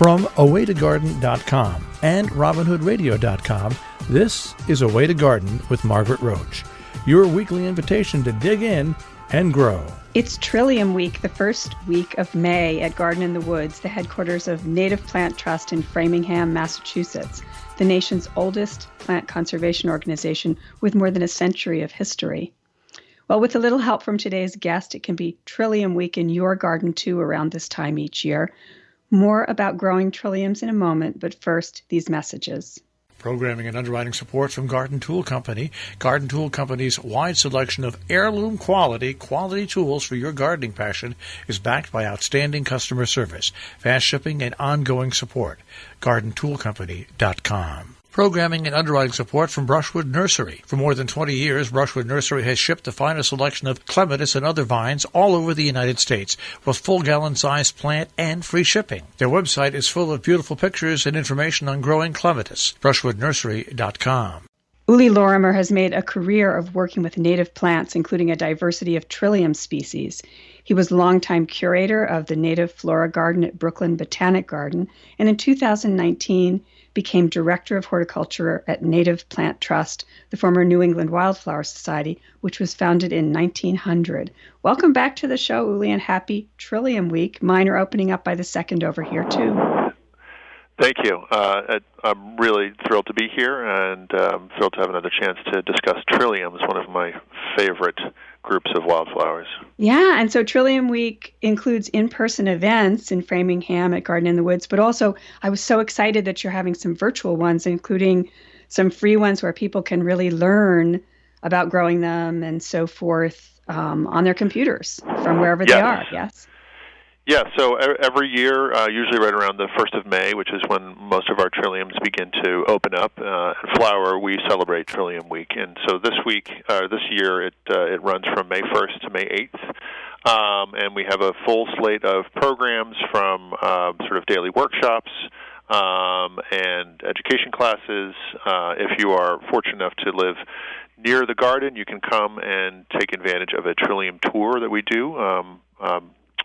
From awaytogarden.com and robinhoodradio.com, this is A Way to Garden with Margaret Roach, your weekly invitation to dig in and grow. It's Trillium Week, the first week of May at Garden in the Woods, the headquarters of Native Plant Trust in Framingham, Massachusetts, the nation's oldest plant conservation organization with more than a century of history. Well, with a little help from today's guest, it can be Trillium Week in your garden too around this time each year. More about growing trilliums in a moment, but first, these messages. Programming and underwriting support from Garden Tool Company. Garden Tool Company's wide selection of heirloom quality tools for your gardening passion is backed by outstanding customer service, fast shipping, and ongoing support. GardenToolCompany.com. Programming and underwriting support from Brushwood Nursery. For more than 20 years, Brushwood Nursery has shipped the finest selection of clematis and other vines all over the United States with full gallon-sized plant and free shipping. Their website is full of beautiful pictures and information on growing clematis. BrushwoodNursery.com. Uli Lorimer has made a career of working with native plants, including a diversity of Trillium species. He was longtime curator of the Native Flora Garden at Brooklyn Botanic Garden, and in 2019 became director of horticulture at Native Plant Trust, the former New England Wildflower Society, which was founded in 1900. Welcome back to the show, Uli, and happy Trillium Week. Mine are opening up by the second over here, too. Thank you. I'm really thrilled to be here, and thrilled to have another chance to discuss Trilliums, one of my favorite groups of wildflowers. Yeah, and so Trillium Week includes in-person events in Framingham at Garden in the Woods, but also I was so excited that you're having some virtual ones, including some free ones where people can really learn about growing them and so forth on their computers from wherever they are, yes? Yeah, so every year, usually right around the 1st of May, which is when most of our trilliums begin to open up and flower, we celebrate Trillium Week. And so this year, it runs from May 1st to May 8th. And we have a full slate of programs from sort of daily workshops and education classes. If you are fortunate enough to live near the garden, you can come and take advantage of a Trillium tour that we do,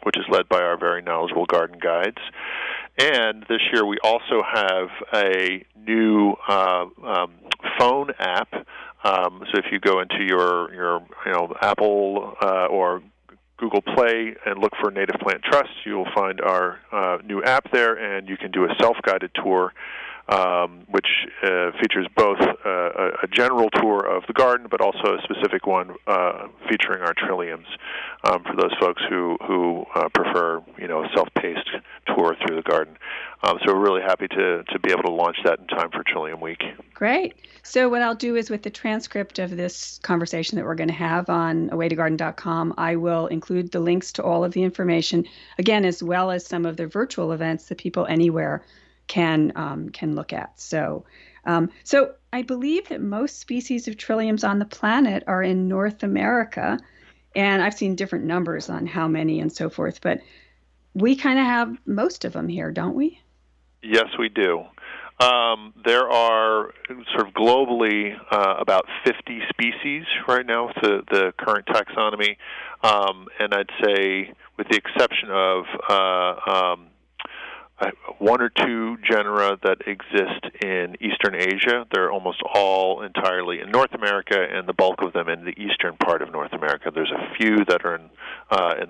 which is led by our very knowledgeable garden guides. And this year we also have a new phone app. So if you go into your Apple or Google Play and look for Native Plant Trust, you will find our new app there, and you can do a self-guided tour, which features both a general tour of the garden, but also a specific one featuring our trilliums for those folks who prefer, a self-paced tour through the garden. So we're really happy to be able to launch that in time for Trillium Week. Great. So what I'll do is with the transcript of this conversation that we're going to have on awaytogarden.com, I will include the links to all of the information, again, as well as some of the virtual events that people anywhere can look at. So I believe that most species of trilliums on the planet are in North America, and I've seen different numbers on how many and so forth, but we kind of have most of them here, don't we? Yes, we do. There are sort of globally about 50 species right now with the current taxonomy, and I'd say with the exception of one or two genera that exist in Eastern Asia. They're almost all entirely in North America, and the bulk of them in the eastern part of North America. There's a few that are in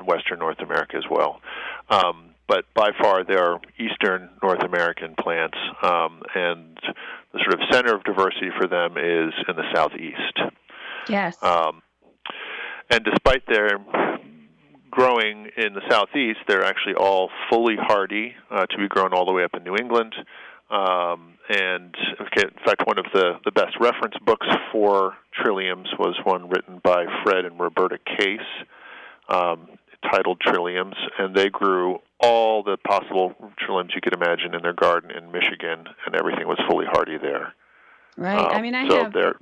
Western North America as well. But by far, they are Eastern North American plants, and the sort of center of diversity for them is in the Southeast. Yes. And despite their growing in the Southeast, they're actually all fully hardy to be grown all the way up in New England. And in fact, one of the best reference books for trilliums was one written by Fred and Roberta Case, titled Trilliums, and they grew all the possible trilliums you could imagine in their garden in Michigan, and everything was fully hardy there. Right. I have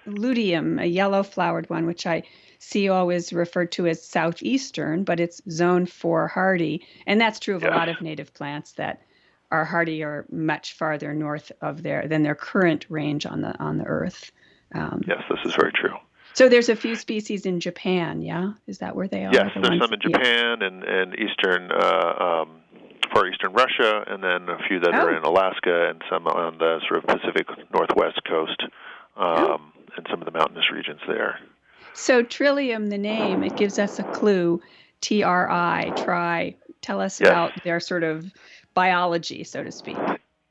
luteum, a yellow-flowered one, which I see always referred to as southeastern, but it's zone 4 hardy, and that's true of a lot of native plants that are hardy or much farther north of than their current range on the earth. Yes, this is very true. So there's a few species in Japan, yeah? Is that where they are? Yes, there's some in Japan and eastern far eastern Russia, and then a few that are in Alaska and some on the sort of Pacific Northwest coast, and some of the mountainous regions there. So Trillium, the name, it gives us a clue. TRI, try. Tell us about their sort of biology, so to speak.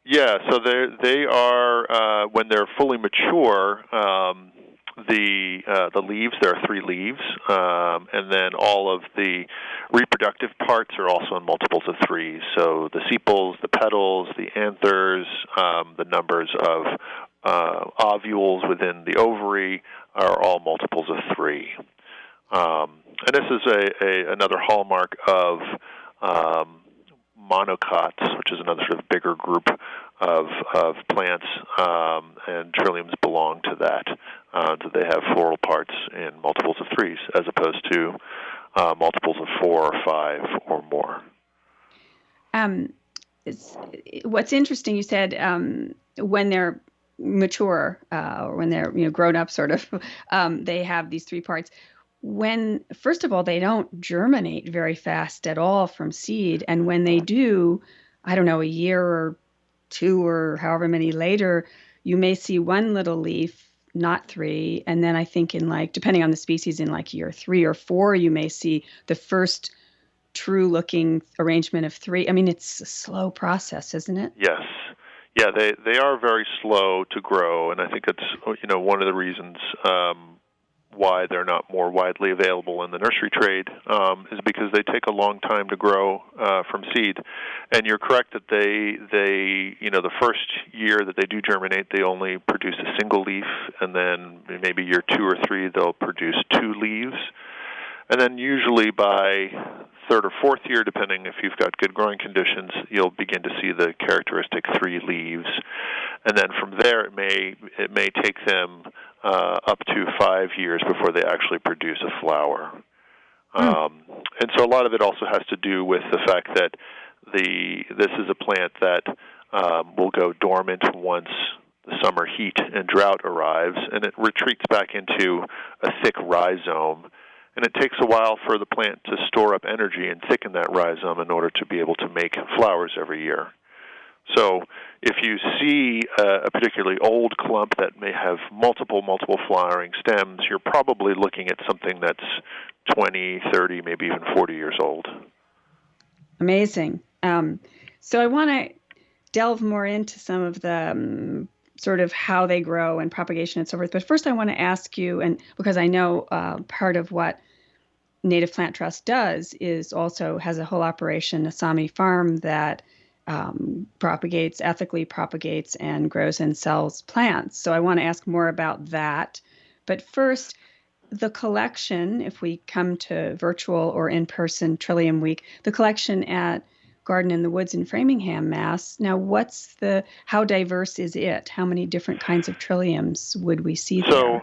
Yeah, so they are when they're fully mature. The leaves, there are 3 leaves, and then all of the reproductive parts are also in multiples of 3. So the sepals, the petals, the anthers, the numbers of ovules within the ovary are all multiples of 3. And this is another hallmark of monocots, which is another sort of bigger group of plants, and Trilliums belong to that. So they have floral parts in multiples of 3s, as opposed to multiples of 4 or 5 or more. What's interesting, you said when they're mature, or when they're grown up, sort of, they have these 3 parts. When, first of all, they don't germinate very fast at all from seed. And when they do, I don't know, a year or 2 or however many later, you may see 1 little leaf, not 3. And then I think depending on the species, in year 3 or 4, you may see the first true looking arrangement of 3. I mean, it's a slow process, isn't it? Yes. Yeah, they are very slow to grow. And I think it's, one of the reasons why they're not more widely available in the nursery trade, is because they take a long time to grow from seed. And you're correct that they the first year that they do germinate, they only produce a single leaf, and then maybe year 2 or 3 they'll produce 2 leaves. And then usually by 3rd or 4th year, depending if you've got good growing conditions, you'll begin to see the characteristic 3 leaves. And then from there, it may take them up to 5 years before they actually produce a flower. And so a lot of it also has to do with the fact that this is a plant that will go dormant once the summer heat and drought arrives, and it retreats back into a thick rhizome. And it takes a while for the plant to store up energy and thicken that rhizome in order to be able to make flowers every year. So if you see a particularly old clump that may have multiple flowering stems, you're probably looking at something that's 20, 30, maybe even 40 years old. Amazing. So I want to delve more into some of the sort of how they grow and propagation and so forth. But first I want to ask you, and because I know part of what Native Plant Trust does is also has a whole operation, a Sami farm that ethically propagates and grows and sells plants. So I want to ask more about that. But first, the collection, if we come to virtual or in-person Trillium Week, the collection at Garden in the Woods in Framingham, Mass. Now, how diverse is it? How many different kinds of Trilliums would we see there? So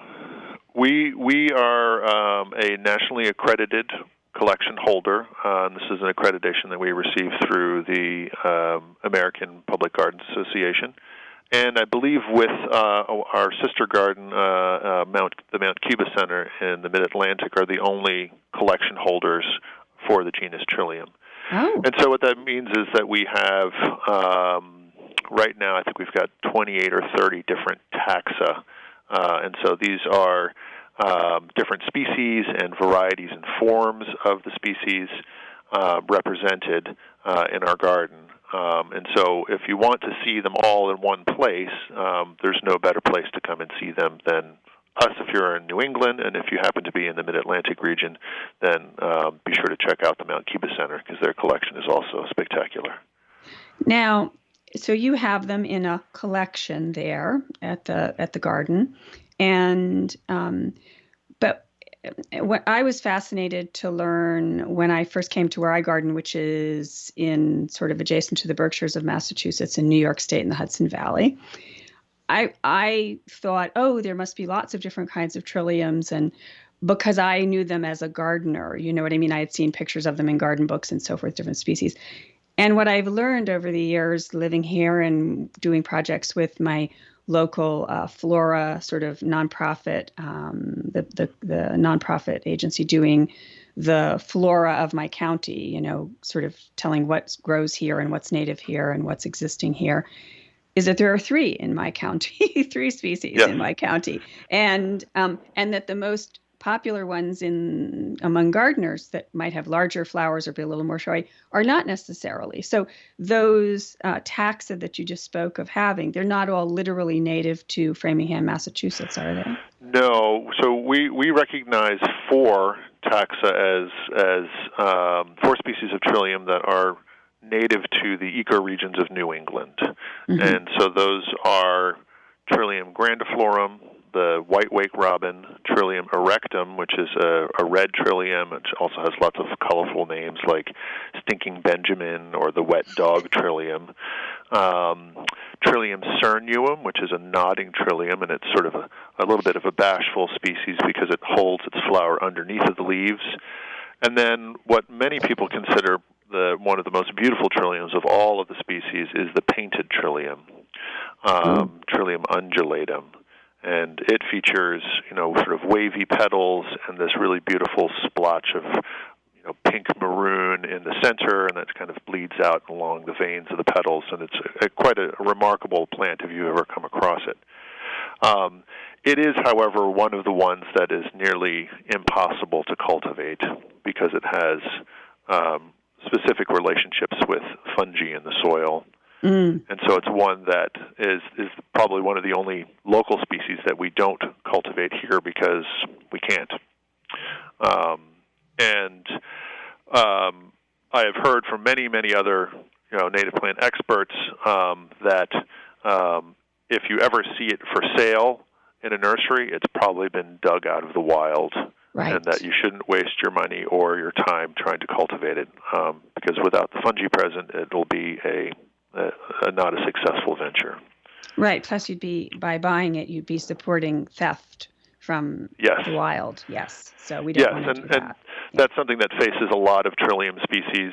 we are a nationally accredited collection holder. And this is an accreditation that we receive through the American Public Gardens Association. And I believe with our sister garden, the Mount Cuba Center in the Mid-Atlantic, are the only collection holders for the genus Trillium. Oh. And so what that means is that we have, right now, I think we've got 28 or 30 different taxa. And so these are different species and varieties and forms of the species represented in our garden. And so if you want to see them all in one place, there's no better place to come and see them than us if you're in New England, and if you happen to be in the Mid-Atlantic region, then be sure to check out the Mount Cuba Center because their collection is also spectacular. Now, so you have them in a collection there at the garden, and but what I was fascinated to learn when I first came to where I garden, which is in sort of adjacent to the Berkshires of Massachusetts in New York State in the Hudson Valley. I thought, there must be lots of different kinds of Trilliums, and because I knew them as a gardener, you know what I mean? I had seen pictures of them in garden books and so forth, different species. And what I've learned over the years living here and doing projects with my local flora sort of nonprofit, the nonprofit agency doing the flora of my county, sort of telling what grows here and what's native here and what's existing here, is that there are three in my county, three species in my county, and that the most popular ones among gardeners that might have larger flowers or be a little more showy are not necessarily. So those taxa that you just spoke of having, they're not all literally native to Framingham, Massachusetts, are they? No. So we recognize four taxa as four species of Trillium that are native to the ecoregions of New England. Mm-hmm. And so those are Trillium grandiflorum, the white wake robin, Trillium erectum, which is a red trillium, which also has lots of colorful names like Stinking Benjamin or the wet dog trillium. Trillium cernuum, which is a nodding trillium, and it's sort of a little bit of a bashful species because it holds its flower underneath of the leaves. And then what many people consider one of the most beautiful trilliums of all of the species is the painted trillium, Trillium undulatum. And it features, sort of wavy petals and this really beautiful splotch of, pink maroon in the center, and that kind of bleeds out along the veins of the petals. And it's quite a remarkable plant if you ever come across it. It is, however, one of the ones that is nearly impossible to cultivate because it has specific relationships with fungi in the soil. And so it's one that is probably one of the only local species that we don't cultivate here because we can't. I have heard from many, many other native plant experts that if you ever see it for sale in a nursery, it's probably been dug out of the wild. Right. And that you shouldn't waste your money or your time trying to cultivate it because without the fungi present, it'll be not a successful venture. Right. Plus, by buying it, you'd be supporting theft from the wild. Yes. So we don't want to do that. And that's something that faces a lot of Trillium species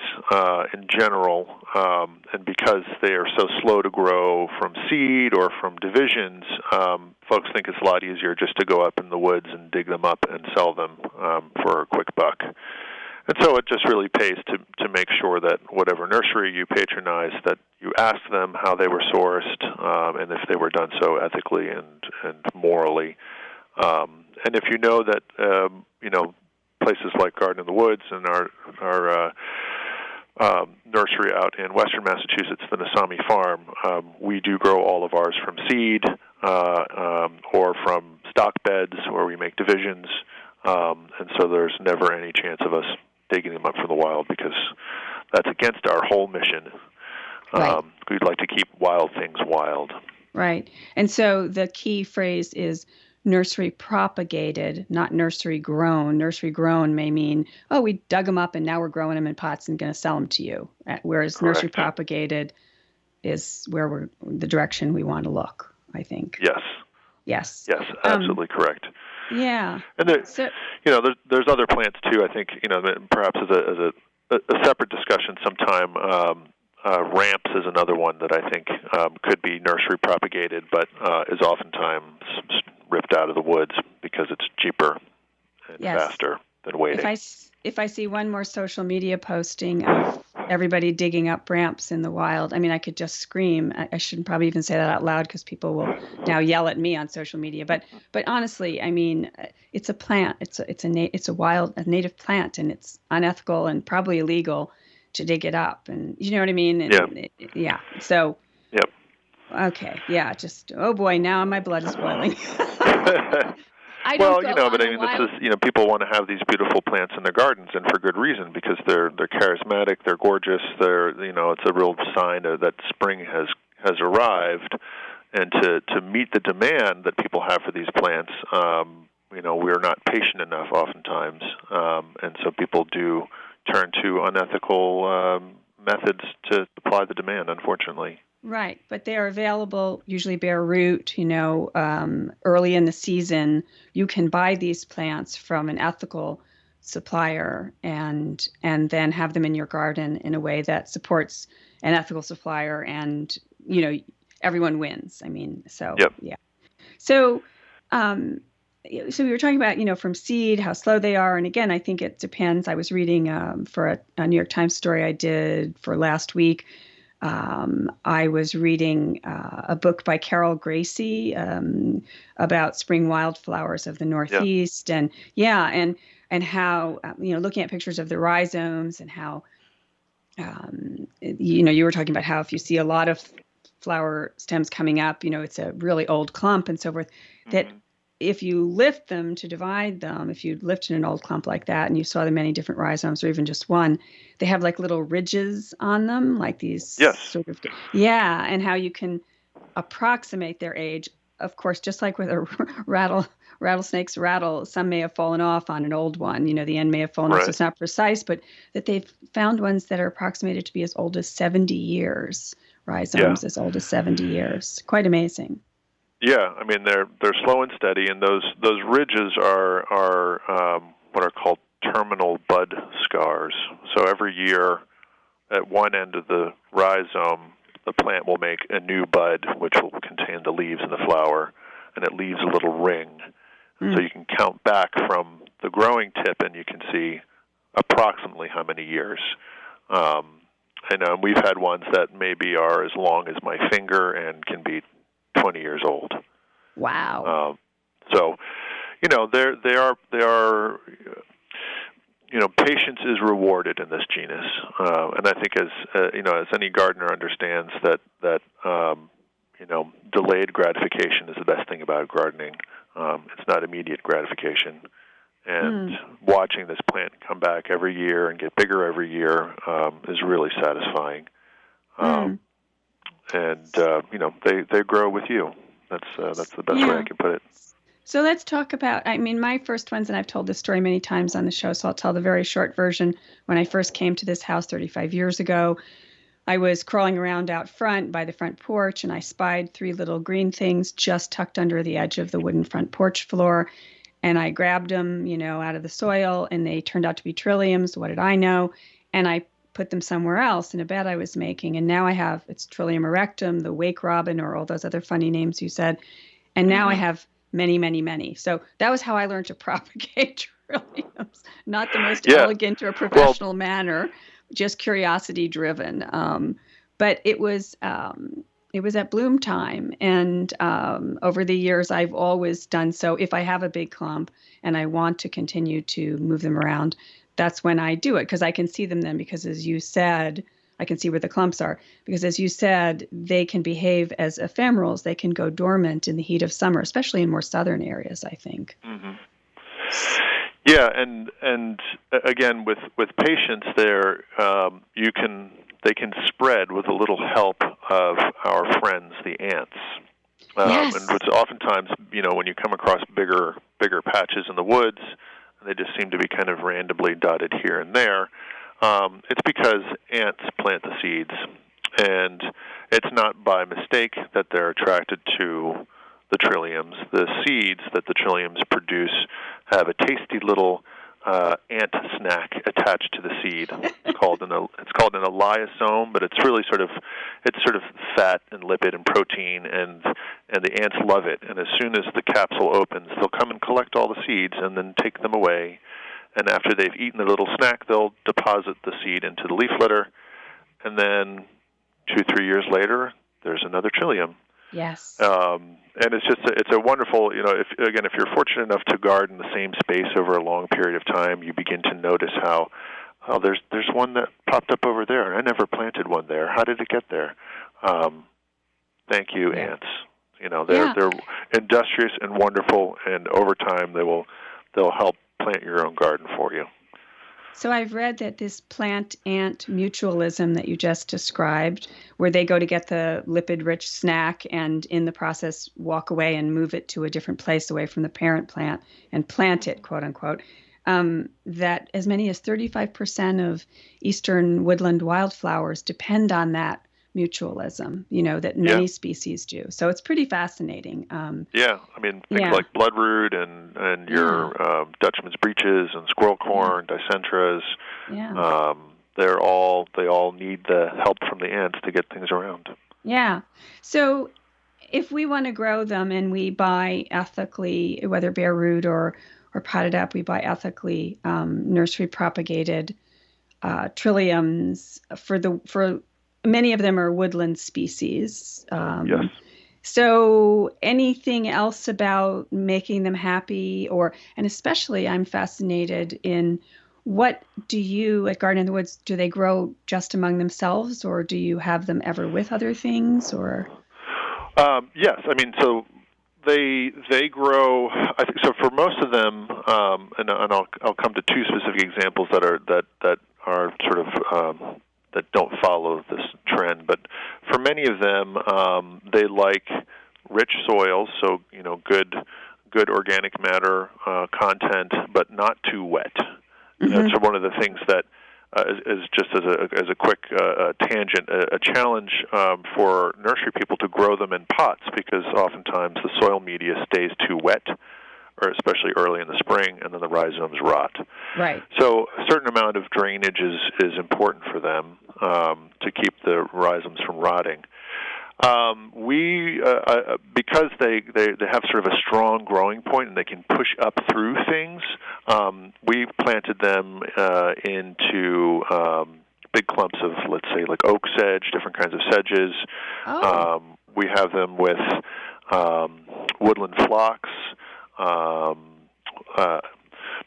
in general. And because they are so slow to grow from seed or from divisions, folks think it's a lot easier just to go up in the woods and dig them up and sell them for a quick buck. And so it just really pays to make sure that whatever nursery you patronize, that you ask them how they were sourced and if they were done so ethically and morally. And if you know that, places like Garden in the Woods and our nursery out in western Massachusetts, the Nasami Farm, we do grow all of ours from seed or from stock beds where we make divisions. And so there's never any chance of us digging them up from the wild because that's against our whole mission. Right. We'd like to keep wild things wild. Right. And so the key phrase is nursery propagated, not nursery grown. Nursery grown may mean, we dug them up and now we're growing them in pots and going to sell them to you. Whereas Correct. Nursery propagated is where the direction we want to look, I think. Yes, absolutely correct. Yeah. And there's other plants too. I think perhaps as a separate discussion sometime. Ramps is another one that I think could be nursery propagated, but is oftentimes ripped out of the woods because it's cheaper and faster than waiting. If I see one more social media posting of everybody digging up ramps in the wild, I could just scream. I shouldn't probably even say that out loud because people will now yell at me on social media. But honestly, it's a plant. It's a native plant, and it's unethical and probably illegal to dig it up. And you know what I mean? And, So. Yep. Okay. Yeah. Just boy, now my blood is boiling. This is people want to have these beautiful plants in their gardens, and for good reason, because they're charismatic, they're gorgeous, it's a real sign that spring has arrived, and to meet the demand that people have for these plants, we're not patient enough oftentimes, and so people do turn to unethical methods to supply the demand, unfortunately. Right, but they are available, usually bare root, early in the season. You can buy these plants from an ethical supplier and then have them in your garden in a way that supports an ethical supplier and, everyone wins. Yep. Yeah. So so we were talking about, from seed, how slow they are. And again, I think it depends. I was reading for a New York Times story I did for last week. I was reading a book by Carol Gracie about spring wildflowers of the Northeast, and how looking at pictures of the rhizomes, and how you were talking about how if you see a lot of flower stems coming up, it's a really old clump and so forth. That if you lift them to divide them, if you lifted an old clump like that and you saw the many different rhizomes or even just one, they have like little ridges on them, like these sort of, and how you can approximate their age. Of course, just like with a rattlesnake's rattle, some may have fallen off on an old one. The end may have fallen off, so it's not precise, but that they've found ones that are approximated to be as old as 70 years, rhizomes as old as 70 years. Quite amazing. Yeah, I mean they're slow and steady, and those ridges are what are called terminal bud scars. So every year, at one end of the rhizome, the plant will make a new bud, which will contain the leaves and the flower, and it leaves a little ring. So you can count back from the growing tip, and you can see approximately how many years. I know we've had ones that maybe are as long as my finger and can be 20 years old. Wow. So, they are. Patience is rewarded in this genus, and I think as any gardener understands that delayed gratification is the best thing about gardening. It's not immediate gratification, and watching this plant come back every year and get bigger every year is really satisfying. And they grow with you. That's the best way I can put it. So let's talk about, my first ones, and I've told this story many times on the show, so I'll tell the very short version. When I first came to this house 35 years ago, I was crawling around out front by the front porch, and I spied 3 little green things just tucked under the edge of the wooden front porch floor. And I grabbed them, out of the soil, and they turned out to be trilliums. What did I know? And I put them somewhere else in a bed I was making. And now I have, it's Trillium erectum, the wake robin, or all those other funny names you said. And now I have many, many, many. So that was how I learned to propagate trilliums. Not the most elegant or professional manner, just curiosity driven. But it was at bloom time. And over the years, I've always done so. If I have a big clump and I want to continue to move them around, that's when I do it, because I can see them then, because as you said, I can see where the clumps are, because as you said, they can behave as ephemerals. They can go dormant in the heat of summer, especially in more southern areas, I think. Yeah, and again, with patience there, they can spread with a little help of our friends, the ants. And it's oftentimes, when you come across bigger patches in the woods, they just seem to be kind of randomly dotted here and there. It's because ants plant the seeds, and it's not by mistake that they're attracted to the trilliums. The seeds that the trilliums produce have a tasty little ant snack attached to the seed. It's called an eliosome, but it's really sort of fat and lipid and protein, and the ants love it. And as soon as the capsule opens, they'll come and collect all the seeds and then take them away. And after they've eaten the little snack, they'll deposit the seed into the leaf litter, and then 2-3 years later, there's another trillium. Yes. And it's a wonderful, if you're fortunate enough to garden the same space over a long period of time, you begin to notice how there's one that popped up over there, and I never planted one there. How did it get there? Thank you, ants. They're industrious and wonderful, and over time they'll help plant your own garden for you. So I've read that this plant-ant mutualism that you just described, where they go to get the lipid-rich snack and in the process walk away and move it to a different place away from the parent plant and plant it, quote unquote, that as many as 35% of eastern woodland wildflowers depend on that mutualism, that many species do. So it's pretty fascinating. Things like bloodroot and your Dutchman's breeches and squirrel corn, dicentras. They all need the help from the ants to get things around. Yeah. So if we want to grow them and we buy ethically, whether bare root or potted up, we buy ethically nursery propagated trilliums for many of them are woodland species. Yes. So anything else about making them happy, and especially I'm fascinated in what do you at Garden in the Woods, do they grow just among themselves or do you have them ever with other things or? Yes, I mean, so they grow. I think so for most of them, and I'll come to two specific examples that are sort of that don't follow this trend. But for many of them, they like rich soils, so good organic matter content, but not too wet. Mm-hmm. That's one of the things that is just as a quick tangent, a challenge for nursery people to grow them in pots because oftentimes the soil media stays too wet, or especially early in the spring, and then the rhizomes rot. Right. So a certain amount of drainage is important for them to keep the rhizomes from rotting. Because they have sort of a strong growing point and they can push up through things, we planted them into big clumps of, let's say, like oak sedge, different kinds of sedges. Oh. We have them with woodland phlox,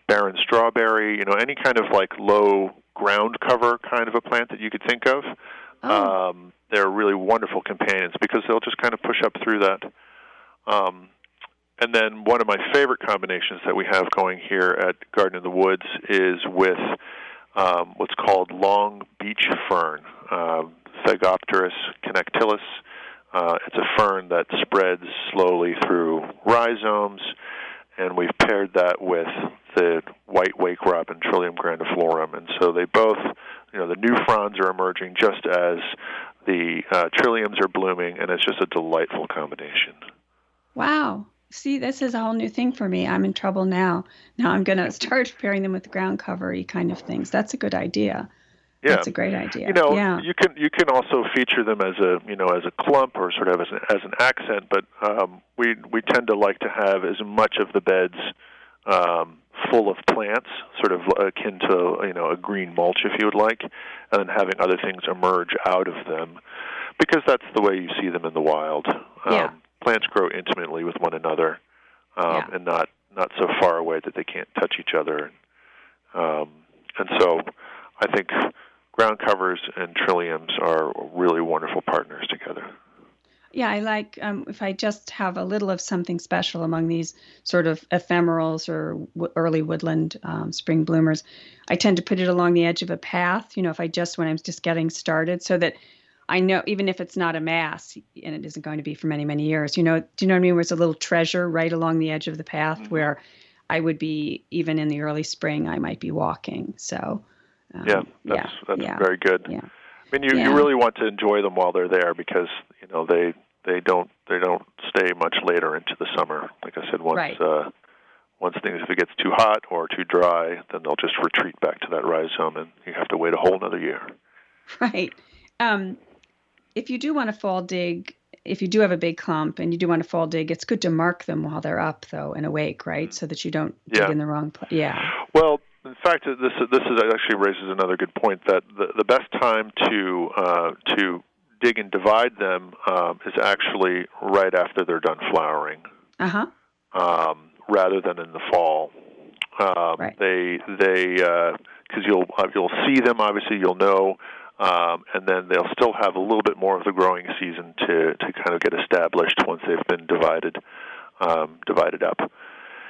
barren strawberry, any kind of like low ground cover kind of a plant that you could think of. Oh. They're really wonderful companions because they'll just kind of push up through that. And then one of my favorite combinations that we have going here at Garden in the Woods is with what's called long beach fern, Phagopterous, Connectilis. It's a fern that spreads slowly through rhizomes, and we've paired that with the white wake robin, Trillium grandiflorum. And so they both, the new fronds are emerging just as the trilliums are blooming, and it's just a delightful combination. Wow. See, this is a whole new thing for me. I'm in trouble now. Now I'm going to start pairing them with ground covery kind of things. That's a good idea. Yeah. That's a great idea. You can also feature them as a clump or sort of as an accent, but we tend to like to have as much of the beds full of plants, sort of akin to a green mulch, if you would like, and then having other things emerge out of them, because that's the way you see them in the wild. Plants grow intimately with one another, and not so far away that they can't touch each other. And so I think ground covers and trilliums are really wonderful partners together. Yeah, I like if I just have a little of something special among these sort of ephemerals or early woodland spring bloomers, I tend to put it along the edge of a path, when I'm just getting started, so that I know, even if it's not a mass, and it isn't going to be for many, many years, do you know what I mean? Where it's a little treasure right along the edge of the path, mm-hmm. where I would be, even in the early spring, I might be walking. So, that's very good. Yeah. I mean, you really want to enjoy them while they're there because they don't stay much later into the summer. Like I said, once things, if it gets too hot or too dry, then they'll just retreat back to that rhizome, and you have to wait a whole another year. Right. If you do want to fall dig, if you do have a big clump and you do want to fall dig, it's good to mark them while they're up, though, and awake, right? So that you don't dig in the wrong place. Yeah. Well, in fact, this actually raises another good point, that the best time to dig and divide them is actually right after they're done flowering, rather than in the fall. Right. They because you'll see them, obviously you'll know. And then they'll still have a little bit more of the growing season to kind of get established once they've been divided up.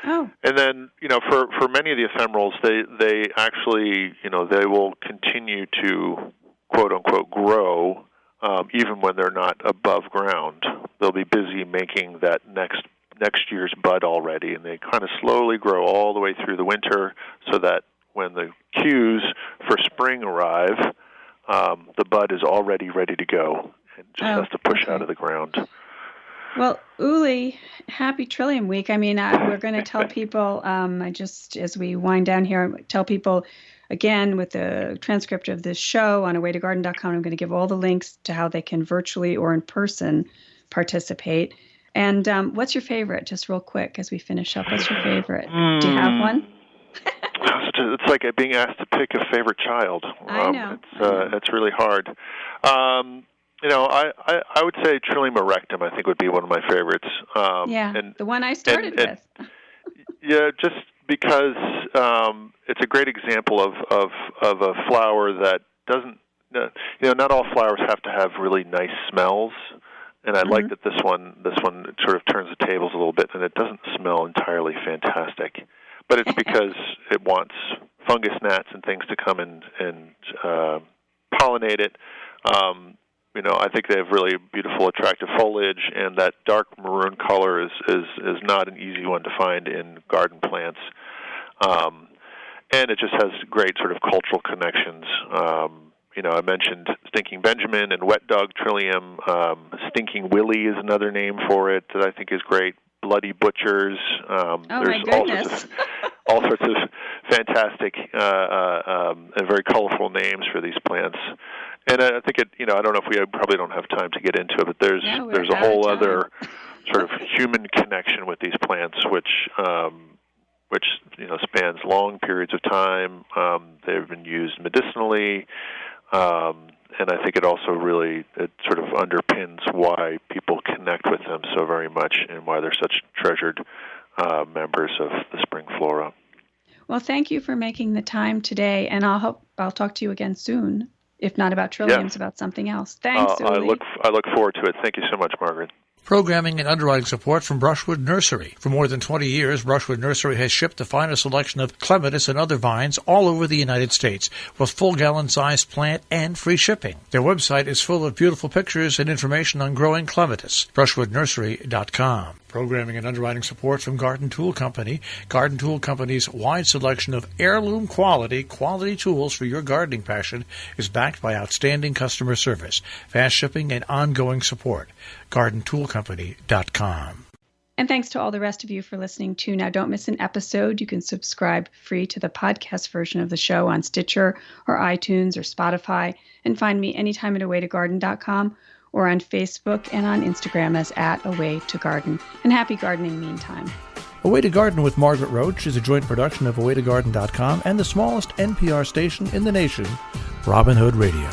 Oh. And then, for many of the ephemerals, they actually, they will continue to, quote unquote, grow, even when they're not above ground. They'll be busy making that next year's bud already, and they kind of slowly grow all the way through the winter, so that when the cues for spring arrive, the bud is already ready to go and just has to push out of the ground. Well, Uli, happy Trillium Week. I mean, we're going to tell people, as we wind down here, tell people, again, with the transcript of this show on awaytogarden.com, I'm going to give all the links to how they can virtually or in person participate. And what's your favorite? Just real quick as we finish up, what's your favorite? Do you have one? It's like being asked to pick a favorite child. I know. It's really hard. I would say Trillium erectum, I think, would be one of my favorites. And the one I started with. Yeah, just because it's a great example of a flower that doesn't, not all flowers have to have really nice smells. And I like that this one sort of turns the tables a little bit, and it doesn't smell entirely fantastic. But it's because it wants fungus gnats and things to come and pollinate it. I think they have really beautiful, attractive foliage, and that dark maroon color is not an easy one to find in garden plants. And it just has great sort of cultural connections. I mentioned Stinking Benjamin and Wet Dog Trillium. Stinking Willie is another name for it that I think is great. Bloody Butchers. There's all sorts of fantastic and very colorful names for these plants. And I think I don't know if we probably don't have time to get into it, but there's a whole other sort of human connection with these plants, which spans long periods of time. They've been used medicinally. And I think it also really sort of underpins why people connect with them so very much and why they're such treasured members of the spring flora. Well, thank you for making the time today, and I'll talk to you again soon, if not about Trilliums, about something else. Thanks, Uli. I look forward to it. Thank you so much, Margaret. Programming and underwriting support from Brushwood Nursery. For more than 20 years, Brushwood Nursery has shipped the finest selection of clematis and other vines all over the United States, with full gallon-sized plant and free shipping. Their website is full of beautiful pictures and information on growing clematis. BrushwoodNursery.com. Programming and underwriting support from Garden Tool Company. Garden Tool Company's wide selection of heirloom quality tools for your gardening passion is backed by outstanding customer service, fast shipping, and ongoing support. GardenToolCompany.com. And thanks to all the rest of you for listening too. Now, don't miss an episode. You can subscribe free to the podcast version of the show on Stitcher or iTunes or Spotify, and find me anytime at awaytogarden.com or on Facebook and on Instagram as @awaytogarden. And happy gardening meantime. Away to Garden with Margaret Roach is a joint production of awaytogarden.com and the smallest NPR station in the nation, Robin Hood Radio.